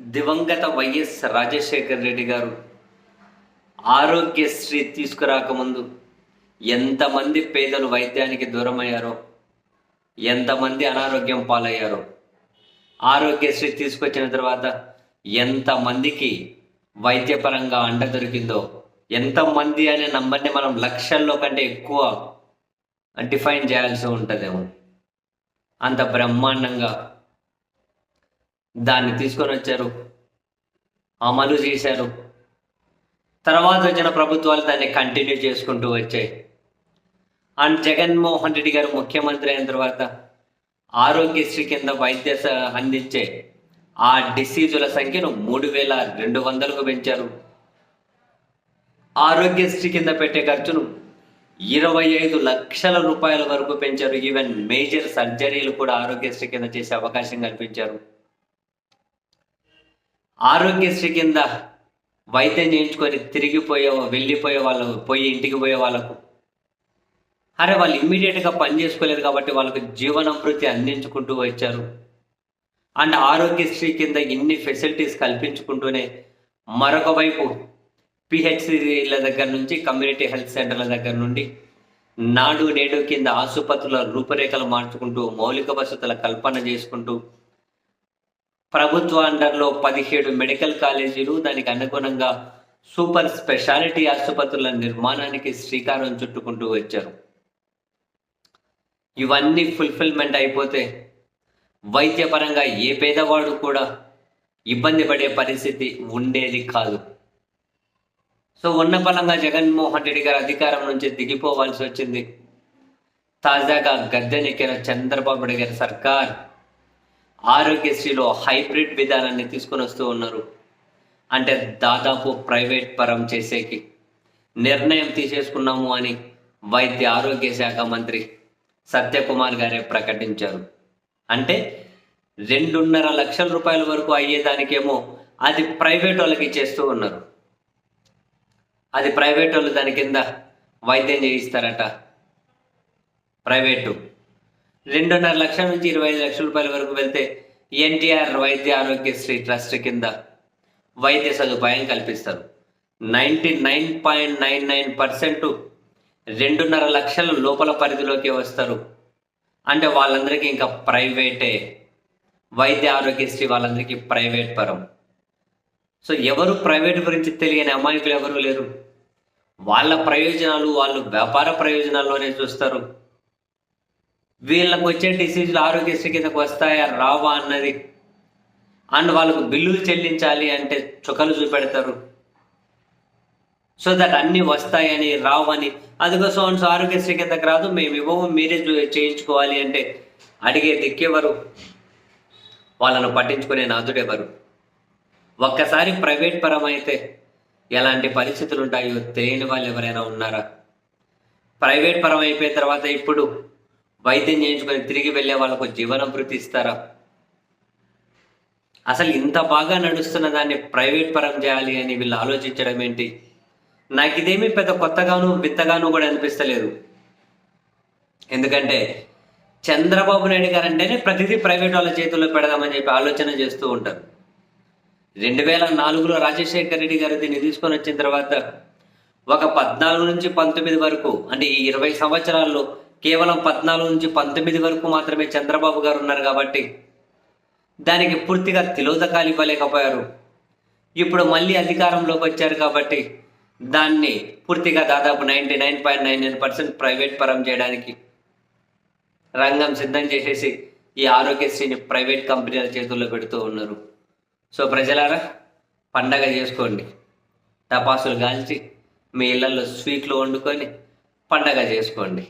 దివంగత వైఎస్ రాజశేఖర రెడ్డి గారు ఆరోగ్యశ్రీ తీసుకురాకముందు ఎంతమంది పేదలు వైద్యానికి దూరమయ్యారో, ఎంతమంది అనారోగ్యం పాలయ్యారో, ఆరోగ్యశ్రీ తీసుకొచ్చిన తర్వాత ఎంతమందికి వైద్యపరంగా అండ దొరికిందో, ఎంతమంది అనే నంబర్ని మనం లక్షల్లో కంటే ఎక్కువ డిఫైన్ చేయాల్సి ఉంటుందేమో. అంత బ్రహ్మాండంగా దాన్ని తీసుకొని వచ్చారు, అమలు చేశారు. తర్వాత వచ్చిన ప్రభుత్వాలు దాన్ని కంటిన్యూ చేసుకుంటూ వచ్చాయి. అండ్ జగన్మోహన్ రెడ్డి గారు ముఖ్యమంత్రి అయిన తర్వాత ఆరోగ్యశ్రీ కింద వైద్య అందించే ఆ డిసీజుల సంఖ్యను 3,200కు పెంచారు. ఆరోగ్యశ్రీ కింద పెట్టే ఖర్చును 25 లక్షల రూపాయల వరకు పెంచారు. ఈవెన్ మేజర్ సర్జరీలు కూడా ఆరోగ్యశ్రీ కింద చేసే అవకాశం కల్పించారు. ఆరోగ్యశ్రీ కింద వైద్యం చేయించుకొని వెళ్ళిపోయే వాళ్ళకు ఇంటికి పోయే వాళ్ళకు వాళ్ళు ఇమ్మీడియట్గా పని చేసుకోలేరు కాబట్టి వాళ్ళకు జీవనభృతి అందించుకుంటూ వచ్చారు. అండ్ ఆరోగ్యశ్రీ కింద ఇన్ని ఫెసిలిటీస్ కల్పించుకుంటూనే మరొక వైపు పిహెచ్సిల దగ్గర నుంచి, కమ్యూనిటీ హెల్త్ సెంటర్ల దగ్గర నుండి నాడు నేడు కింద ఆసుపత్రుల రూపురేఖలు మార్చుకుంటూ, మౌలిక వసతుల కల్పన చేసుకుంటూ, ప్రభుత్వ అండర్లో 17 మెడికల్ కాలేజీలు, దానికి అనుగుణంగా సూపర్ స్పెషాలిటీ ఆసుపత్రుల నిర్మాణానికి శ్రీకారం చుట్టుకుంటూ వచ్చారు. ఇవన్నీ ఫుల్ఫిల్మెంట్ అయిపోతే వైద్యపరంగా ఏ పేదవాడు కూడా ఇబ్బంది పడే పరిస్థితి ఉండేది కాదు. సో ఉన్న పరంగా జగన్మోహన్ రెడ్డి గారు అధికారం నుంచి దిగిపోవాల్సి వచ్చింది. తాజాగా గద్దెనెక్కిన చంద్రబాబు నాయుడు గారి సర్కార్ ఆరోగ్యశ్రీలో హైబ్రిడ్ విధానాన్ని తీసుకొని వస్తూ ఉన్నారు. అంటే దాదాపు ప్రైవేట్ పరం చేసేకి నిర్ణయం తీసేసుకున్నాము అని వైద్య ఆరోగ్య శాఖ మంత్రి సత్యకుమార్ గారే ప్రకటించారు. అంటే 2.5 లక్షల రూపాయల వరకు అయ్యేదానికేమో అది ప్రైవేట్ వాళ్ళకి ఇచ్చేస్తూ ఉన్నారు. అది ప్రైవేట్ వాళ్ళు దాని కింద వైద్యం చేయిస్తారట. ప్రైవేటు 2.5 లక్షల నుంచి 25 లక్షల రూపాయల వరకు వెళ్తే ఎన్టీఆర్ వైద్య ఆరోగ్యశ్రీ ట్రస్ట్ కింద వైద్య సదుపాయం కల్పిస్తారు. 99.99% 2.5 లక్షల లోపల పరిధిలోకి వస్తారు. అంటే వాళ్ళందరికీ ఇంకా ప్రైవేటే వైద్య ఆరోగ్యశ్రీ, వాళ్ళందరికీ ప్రైవేట్ పరం. సో ఎవరు ప్రైవేట్ గురించి తెలియని అమాయకులు ఎవరు లేరు. వాళ్ళ ప్రయోజనాలు వాళ్ళు వ్యాపార ప్రయోజనాల్లోనే చూస్తారు. వీళ్ళకు వచ్చే డిసీజులు ఆరోగ్యశ్రీ కిందకు వస్తాయా రావా అన్నది, అండ్ వాళ్ళకు బిల్లులు చెల్లించాలి అంటే చుక్కలు చూపెడతారు. సో దట్ అన్నీ వస్తాయని రావని, అదిగో ఆరోగ్యశ్రీ కిందకు రాదు, మేము ఇవ్వము, మీరే చేయించుకోవాలి అంటే అడిగే దిక్కేవారు, వాళ్ళను పట్టించుకునే నాదుడెవరు? ఒక్కసారి ప్రైవేట్ పరం అయితే ఎలాంటి పరిస్థితులు ఉంటాయో తెలియని వాళ్ళు ఎవరైనా ఉన్నారా? ప్రైవేట్ పరం అయిపోయిన తర్వాత ఇప్పుడు వైద్యం చేయించుకొని తిరిగి వెళ్ళే వాళ్ళకు జీవనభృతి ఇస్తారా? అసలు ఇంత బాగా నడుస్తున్న దాన్ని ప్రైవేట్ పరం చేయాలి అని వీళ్ళు ఆలోచించడం ఏంటి? నాకు ఇదేమీ పెద్ద కొత్తగాను విత్తగాను కూడా అనిపిస్తలేదు. ఎందుకంటే చంద్రబాబు నాయుడు గారు అంటేనే ప్రతిదీ ప్రైవేట్ వాళ్ళ చేతుల్లో పెడదామని చెప్పి ఆలోచన చేస్తూ ఉంటారు. 2004లో రాజశేఖర రెడ్డి గారు దీన్ని తీసుకొని వచ్చిన తర్వాత ఒక 14 నుంచి 19 వరకు, అంటే ఈ 20 సంవత్సరాల్లో కేవలం 14 నుంచి 19 వరకు మాత్రమే చంద్రబాబు గారు ఉన్నారు కాబట్టి దానికి పూర్తిగా తిలోదకాలు ఇవ్వలేకపోయారు. ఇప్పుడు మళ్ళీ అధికారంలోకి వచ్చారు కాబట్టి దాన్ని పూర్తిగా దాదాపు 99.99% ప్రైవేట్ పరం చేయడానికి రంగం సిద్ధం చేసేసి ఈ ఆరోగ్యశ్రీని ప్రైవేట్ కంపెనీల చేతుల్లో పెడుతూ ఉన్నారు. సో ప్రజలారా, పండగ చేసుకోండి. టపాసులు కాల్చి మీ ఇళ్లలో స్వీట్లు వండుకొని పండగ చేసుకోండి.